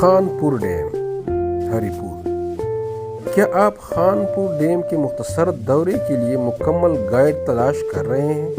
Khanpur dam ہری پور۔ کیا آپ خانپور ڈیم کے مختصر دورے کے لیے مکمل گائیڈ تلاش کر رہے ہیں؟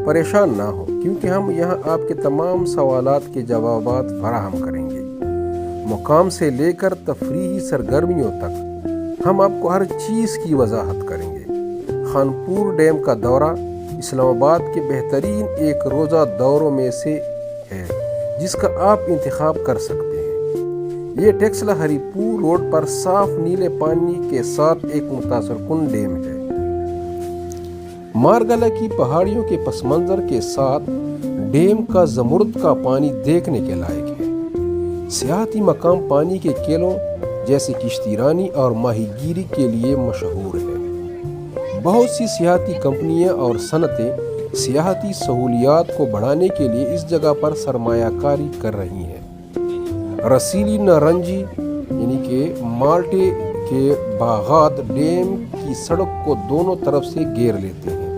پریشان نہ ہو، کیونکہ ہم یہاں آپ کے تمام سوالات کے جوابات فراہم کریں گے۔ مقام سے لے کر تفریحی سرگرمیوں تک ہم آپ کو ہر چیز کی وضاحت کریں گے۔ خانپور ڈیم کا دورہ اسلام آباد کے بہترین ایک روزہ دوروں میں سے ہے جس کا آپ انتخاب کر سکتے ہیں۔ یہ ٹیکسلا ہری پور روڈ پر صاف نیلے پانی کے ساتھ ایک متاثر کن ڈیم ہے۔ مارگلا کی پہاڑیوں کے پس منظر کے ساتھ ڈیم کا زمرد کا پانی دیکھنے کے لائق ہے۔ سیاحتی مقام پانی کے کیلوں جیسے کشتی رانی اور ماہی گیری کے لیے مشہور ہے۔ بہت سی سیاحتی کمپنیاں اور صنعتیں سیاحتی سہولیات کو بڑھانے کے لیے اس جگہ پر سرمایہ کاری کر رہی ہیں۔ رسیلی نارنجی یعنی کہ مالٹے کے باغات ڈیم کی سڑک کو دونوں طرف سے گھیر لیتے ہیں۔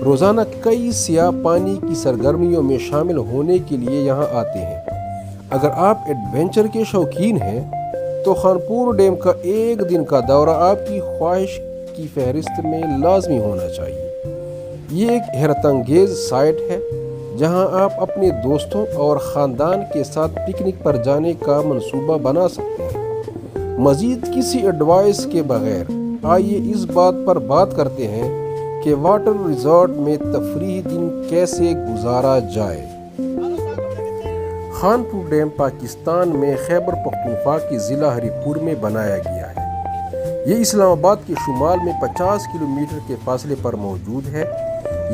روزانہ کئی سیاح پانی کی سرگرمیوں میں شامل ہونے کے لیے یہاں آتے ہیں۔ اگر آپ ایڈونچر کے شوقین ہیں تو خانپور ڈیم کا ایک دن کا دورہ آپ کی خواہش کی فہرست میں لازمی ہونا چاہیے۔ یہ ایک حیرت انگیز سائٹ ہے جہاں آپ اپنے دوستوں اور خاندان کے ساتھ پکنک پر جانے کا منصوبہ بنا سکتے ہیں۔ مزید کسی ایڈوائس کے بغیر آئیے اس بات پر بات کرتے ہیں کہ واٹر ریزورٹ میں تفریحی دن کیسے گزارا جائے۔ خانپور ڈیم پاکستان میں خیبر پختونخوا کے ضلع ہری پور میں بنایا گیا ہے۔ یہ اسلام آباد کے شمال میں 50 کلومیٹر کے فاصلے پر موجود ہے۔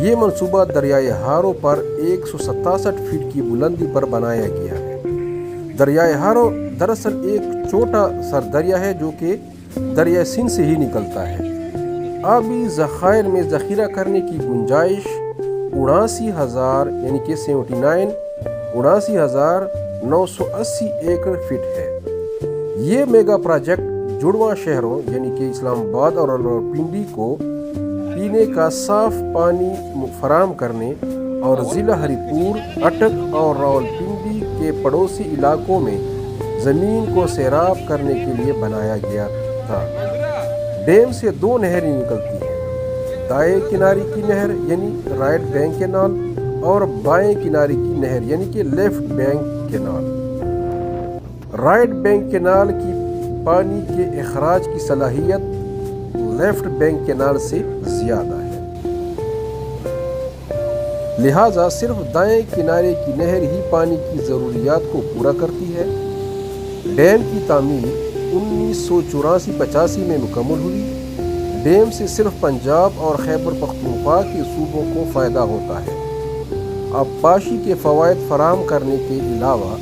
یہ منصوبہ دریائے ہارو پر 167 فٹ کی بلندی پر بنایا گیا ہے۔ دریائے ہارو دراصل ایک چھوٹا سر دریا ہے جو کہ دریائے سندھ سے ہی نکلتا ہے۔ آبی ذخائر میں ذخیرہ کرنے کی گنجائش 79,000 یعنی کہ 79,980 ایکڑ فٹ ہے۔ یہ میگا پروجیکٹ جڑواں شہروں یعنی کہ اسلام آباد اور راولپنڈی کو پینے کا صاف پانی فراہم کرنے اور ضلع ہری پور، اٹک اور راولپنڈی کے پڑوسی علاقوں میں زمین کو سیراب کرنے کے لیے بنایا گیا تھا۔ ڈیم سے 2 نہریں نکلتی ہیں، دائیں کنارے کی نہر یعنی رائٹ بینک کینال اور بائیں کنارے کی نہر یعنی کہ left bank canal. Right bank canal کی پانی کے اخراج کی صلاحیت لیفٹ بینک کینال سے زیادہ ہے، لہٰذا صرف دائیں کنارے کی نہر ہی پانی کی ضروریات کو پورا کرتی ہے۔ ڈیم کی تعمیر 1984-85 میں مکمل ہوئی۔ ڈیم سے صرف پنجاب اور خیبر پختونخوا کے صوبوں کو فائدہ ہوتا ہے۔ آبپاشی کے فوائد فراہم کرنے کے علاوہ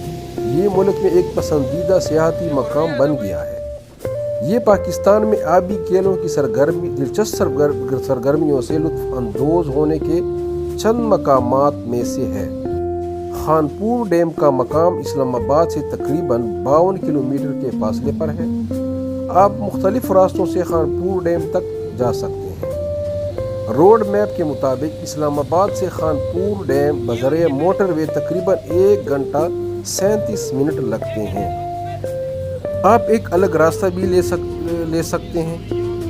یہ ملک میں ایک پسندیدہ سیاحتی مقام بن گیا ہے۔ یہ پاکستان میں آبی کیلوں کی دلچسپ سرگرمیوں سے لطف اندوز ہونے کے چند مقامات میں سے ہے۔ خانپور ڈیم کا مقام اسلام آباد سے تقریباً 52 کلومیٹر کے فاصلے پر ہے۔ آپ مختلف راستوں سے خانپور ڈیم تک جا سکتے ہیں۔ روڈ میپ کے مطابق اسلام آباد سے خانپور ڈیم بذریعہ موٹر وے تقریباً 1 گھنٹہ 37 منٹ لگتے ہیں۔ آپ ایک الگ راستہ بھی لے سکتے ہیں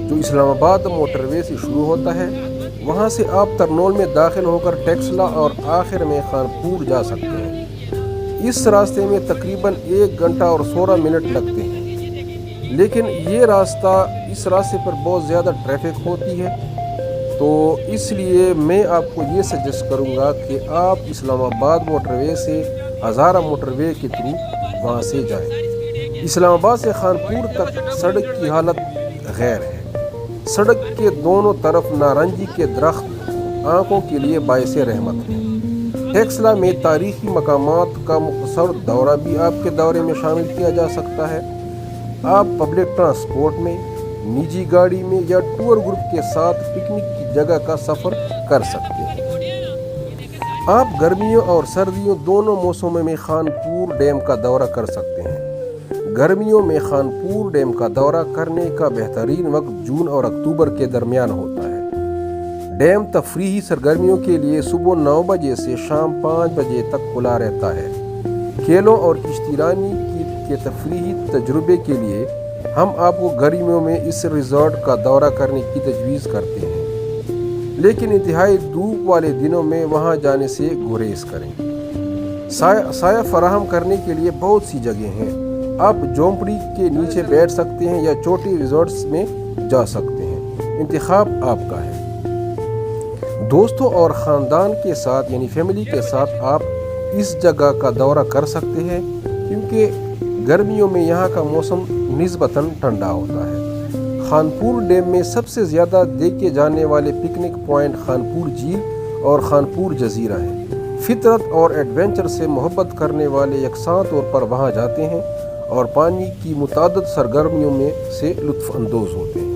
جو اسلام آباد موٹر وے سے شروع ہوتا ہے۔ وہاں سے آپ ترنول میں داخل ہو کر ٹیکسلا اور آخر میں خانپور جا سکتے ہیں۔ اس راستے میں تقریباً 1 گھنٹہ اور 16 منٹ لگتے ہیں، لیکن اس راستے پر بہت زیادہ ٹریفک ہوتی ہے، تو اس لیے میں آپ کو یہ سجیسٹ کروں گا کہ آپ اسلام آباد موٹر وے سے ہزارہ موٹر وے کے تھرو وہاں سے جائیں۔ اسلام آباد سے خانپور تک سڑک کی حالت غیر ہے۔ سڑک کے دونوں طرف نارنجی کے درخت آنکھوں کے لیے باعث رحمت ہیں۔ ٹیکسلا میں تاریخی مقامات کا مختصر دورہ بھی آپ کے دورے میں شامل کیا جا سکتا ہے۔ آپ پبلک ٹرانسپورٹ میں، نجی گاڑی میں یا ٹور گروپ کے ساتھ پکنک کی جگہ کا سفر کر سکتے ہیں۔ آپ گرمیوں اور سردیوں دونوں موسموں میں خانپور ڈیم کا دورہ کر سکتے ہیں۔ گرمیوں میں خانپور ڈیم کا دورہ کرنے کا بہترین وقت جون اور اکتوبر کے درمیان ہوتا ہے۔ ڈیم تفریحی سرگرمیوں کے لیے صبح 9 بجے سے شام 5 بجے تک کھلا رہتا ہے۔ کھیلوں اور کشتی رانی کے تفریحی تجربے کے لیے ہم آپ کو گرمیوں میں اس ریزورٹ کا دورہ کرنے کی تجویز کرتے ہیں، لیکن انتہائی دھوپ والے دنوں میں وہاں جانے سے گریز کریں۔ سایہ فراہم کرنے کے لیے بہت سی جگہیں ہیں۔ آپ جھونپڑی کے نیچے بیٹھ سکتے ہیں یا چھوٹے ریزورٹس میں جا سکتے ہیں، انتخاب آپ کا ہے۔ دوستوں اور خاندان کے ساتھ یعنی فیملی کے ساتھ آپ اس جگہ کا دورہ کر سکتے ہیں، کیونکہ گرمیوں میں یہاں کا موسم نسبتاً ٹھنڈا ہوتا ہے۔ خانپور ڈیم میں سب سے زیادہ دیکھے جانے والے پکنک پوائنٹ خانپور جھیل اور خانپور جزیرہ ہیں۔ فطرت اور ایڈونچر سے محبت کرنے والے یکساں طور پر وہاں جاتے ہیں اور پانی کی متعدد سرگرمیوں میں سے لطف اندوز ہوتے ہیں۔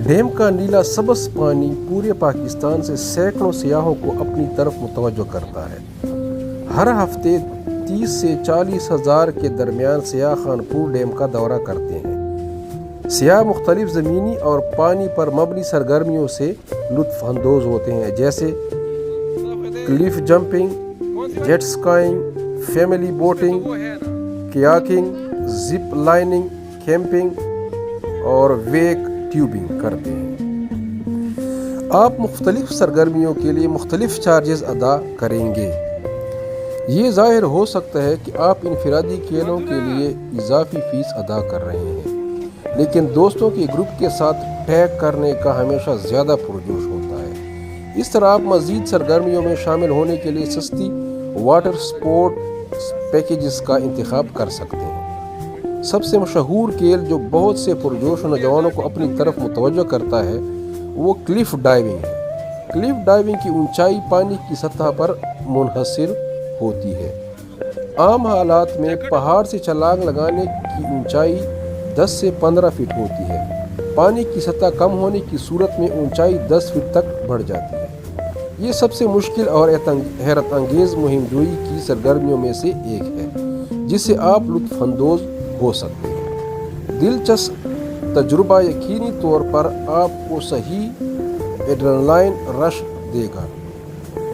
ڈیم کا نیلا سبز پانی پورے پاکستان سے سینکڑوں سیاحوں کو اپنی طرف متوجہ کرتا ہے۔ ہر ہفتے 30 سے 40 ہزار کے درمیان سیاح خانپور ڈیم کا دورہ کرتے ہیں۔ سیاح مختلف زمینی اور پانی پر مبنی سرگرمیوں سے لطف اندوز ہوتے ہیں، جیسے cliff jumping, jet skiing, family boating, kayaking, zip lining, camping اور ویک ٹیوبنگ کرتے ہیں۔ آپ مختلف سرگرمیوں کے لیے مختلف چارجز ادا کریں گے۔ یہ ظاہر ہو سکتا ہے کہ آپ انفرادی کھیلوں کے لیے اضافی فیس ادا کر رہے ہیں، لیکن دوستوں کے گروپ کے ساتھ ٹریک کرنے کا ہمیشہ زیادہ پرجوش ہوتا ہے۔ اس طرح آپ مزید سرگرمیوں میں شامل ہونے کے لیے سستی واٹر سپورٹ پیکیجز کا انتخاب کر سکتے ہیں۔ سب سے مشہور کھیل جو بہت سے پرجوش نوجوانوں کو اپنی طرف متوجہ کرتا ہے وہ کلف ڈائیونگ ہے۔ کلف ڈائیونگ کی اونچائی پانی کی سطح پر منحصر ہوتی ہے۔ عام حالات میں پہاڑ سے چھلانگ لگانے کی اونچائی 10 سے 15 فٹ ہوتی ہے۔ پانی کی سطح کم ہونے کی صورت میں اونچائی 10 فٹ تک بڑھ جاتی ہے۔ یہ سب سے مشکل اور حیرت انگیز مہم جوئی کی سرگرمیوں میں سے ایک ہے، جس سے آپ لطف اندوز ہو سکتے ہیں۔ دلچسپ تجربہ یقینی طور پر آپ کو صحیح ایڈرینالائن رش دے گا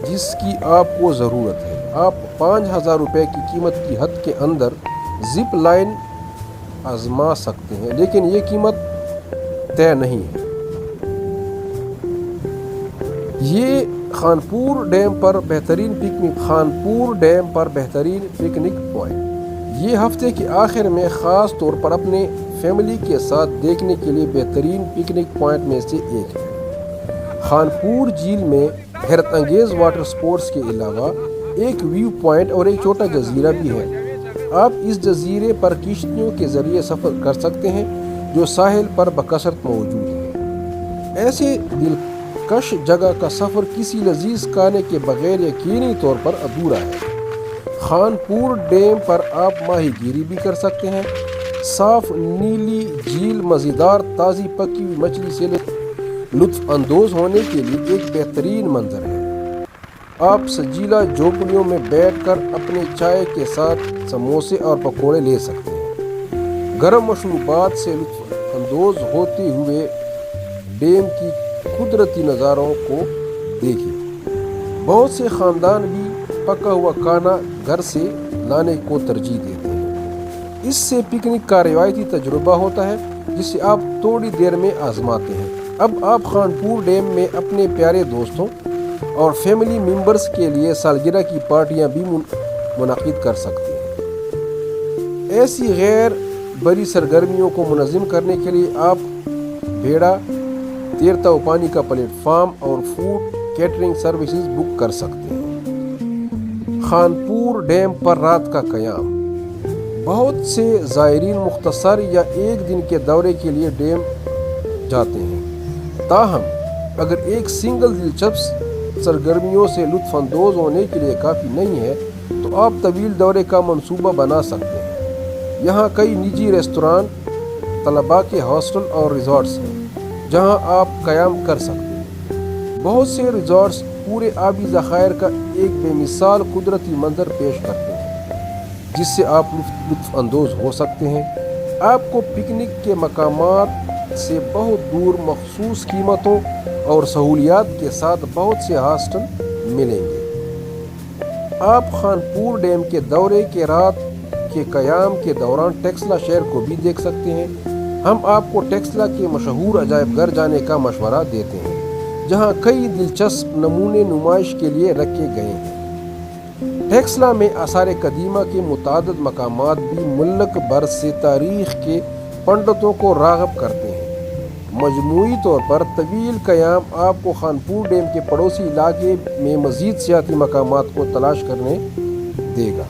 جس کی آپ کو ضرورت ہے۔ آپ 5000 روپے کی قیمت کی حد کے اندر زپ لائن آزما سکتے ہیں، لیکن یہ قیمت طے نہیں ہے۔ یہ خانپور ڈیم پر بہترین پکنک پوائنٹ یہ ہفتے کے آخر میں خاص طور پر اپنے فیملی کے ساتھ دیکھنے کے لیے بہترین پکنک پوائنٹ میں سے ایک ہے۔ خانپور جھیل میں حیرت انگیز واٹر سپورٹس کے علاوہ ایک ویو پوائنٹ اور ایک چھوٹا جزیرہ بھی ہے۔ آپ اس جزیرے پر کشتیوں کے ذریعے سفر کر سکتے ہیں جو ساحل پر بکثرت موجود ہے۔ ایسے دلکش جگہ کا سفر کسی لذیذ کھانے کے بغیر یقینی طور پر ادھورا ہے۔ خانپور ڈیم پر آپ ماہی گیری بھی کر سکتے ہیں۔ صاف نیلی جھیل مزیدار تازی پکی ہوئی مچھلی سے لطف اندوز ہونے کے لیے ایک بہترین منظر ہے۔ آپ سجیلا جھونپڑیوں میں بیٹھ کر اپنے چائے کے ساتھ سموسے اور پکوڑے لے سکتے ہیں۔ گرم مشروبات سے لطف اندوز ہوتے ہوئے ڈیم کی قدرتی نظاروں کو دیکھیں۔ بہت سے خاندان بھی پکا ہوا کھانا گھر سے لانے کو ترجیح دیتے ہیں۔ اس سے پکنک کا روایتی تجربہ ہوتا ہے جسے آپ تھوڑی دیر میں آزماتے ہیں۔ اب آپ خانپور ڈیم میں اپنے پیارے دوستوں اور فیملی ممبرز کے لیے سالگرہ کی پارٹیاں بھی منعقد کر سکتے ہیں۔ ایسی غیر بری سرگرمیوں کو منظم کرنے کے لیے آپ بیڑا، تیرتا و پانی کا پلیٹ فارم اور فوڈ کیٹرنگ سروسز بک کر سکتے ہیں۔ خانپور ڈیم پر رات کا قیام۔ بہت سے زائرین مختصر یا ایک دن کے دورے کے لیے ڈیم جاتے ہیں، تاہم اگر ایک سنگل دلچسپ سرگرمیوں سے لطف اندوز ہونے کے لیے کافی نہیں ہے تو آپ طویل دورے کا منصوبہ بنا سکتے ہیں۔ یہاں کئی نجی ریستوران، طلباء کے ہاسٹل اور ریزورٹس ہیں جہاں آپ قیام کر سکتے ہیں۔ بہت سے ریزورٹس پورے آبی ذخائر کا ایک بے مثال قدرتی منظر پیش کرتے ہیں جس سے آپ لطف اندوز ہو سکتے ہیں۔ آپ کو پکنک کے مقامات سے بہت دور مخصوص قیمتوں اور سہولیات کے ساتھ بہت سے ہاسٹل ملیں گے۔ آپ خانپور ڈیم کے دورے کے رات کے قیام کے دوران ٹیکسلا شہر کو بھی دیکھ سکتے ہیں۔ ہم آپ کو ٹیکسلا کے مشہور عجائب گھر جانے کا مشورہ دیتے ہیں، جہاں کئی دلچسپ نمونے نمائش کے لیے رکھے گئے ہیں۔ ٹیکسلا میں آثار قدیمہ کے متعدد مقامات بھی ملک بھر سے تاریخ کے پنڈتوں کو راغب کرتے ہیں۔ مجموعی طور پر طویل قیام آپ کو خانپور ڈیم کے پڑوسی علاقے میں مزید سیاحتی مقامات کو تلاش کرنے دے گا۔